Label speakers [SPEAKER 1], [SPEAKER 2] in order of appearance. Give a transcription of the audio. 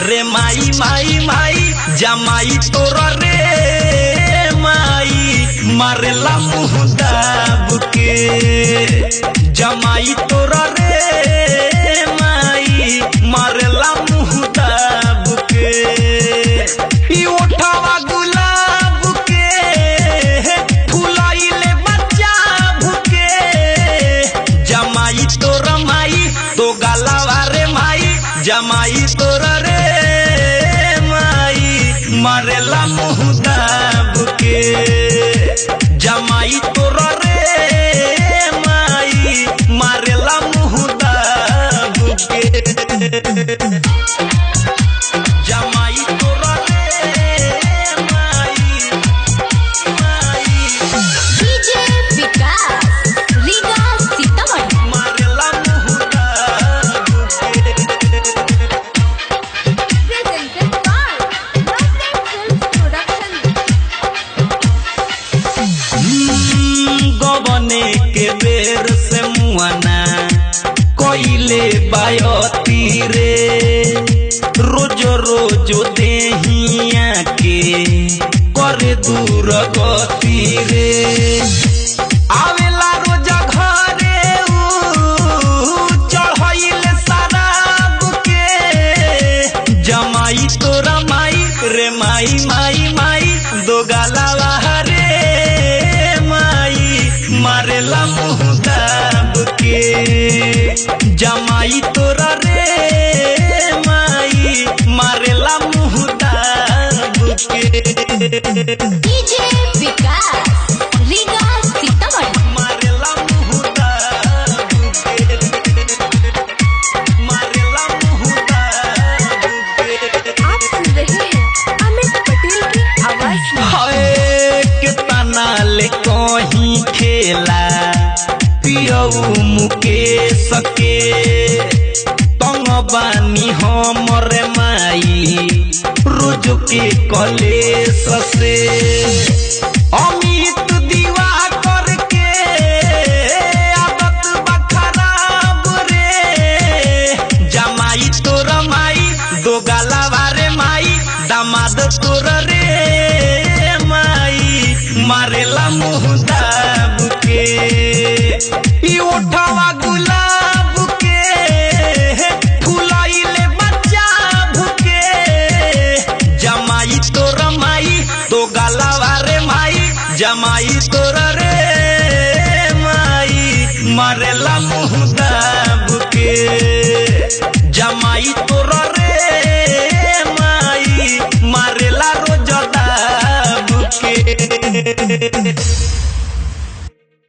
[SPEAKER 1] रे माई माई माई जमाई तोरा रे माई मारेला मुँह दाब के जमाई तोरा रे माई मारेला मुँह दाब के ई ओठवा गुलाब के फुलाइले बच्चा भुके जमाई तोरा माई तो गलावा रे माई जमाई तोरा रे माई मारेला मुँह दाब के जमाई तोरा रे माई मारेला मुँह दाब के जमाई तोरा रे माई माई
[SPEAKER 2] डीजे विकास रीगा सीतामढ़ी
[SPEAKER 1] मारेला मुँह दाब के
[SPEAKER 2] presented by Navratna films production
[SPEAKER 1] गबने के बेर से मुआना कोइले बायती रे रोज रोज देहिया के करे दूर गति रे आवेला रोज घरे चढ़ाइले शराब के जमाई तोरा माई रे माई माई माई दो गलावा रे माई मारेला मुँह दाब के जमाई तोरा रे माई मारेला मुँह दाब के
[SPEAKER 2] डीजे विकास रीगा सीतामढ़ी
[SPEAKER 1] मारेला मुँह दाब के मारेला मुँह दाब के
[SPEAKER 2] आप सुन रहे हैं अमित पटेल की आवाज में
[SPEAKER 1] हाय कितना ले कहीं खेला पियऊ मुकेश के तंग बानी हमरे माई रोज के कलेश से अमित दीवा करके आदत बा खराब रे जमाई तोरा माई दो गलावा रे माई दामाद तोरा रे माई मारेला मुँह दाब के ई ओठवा गुलाब के फुलाइले बच्चा भुके जमाई तोरा माई तो गलावा रे माई जमाई तोरा रे माई मारेला मुँह दाब के जमाई तोरा रे माई मारेला रोज दाब के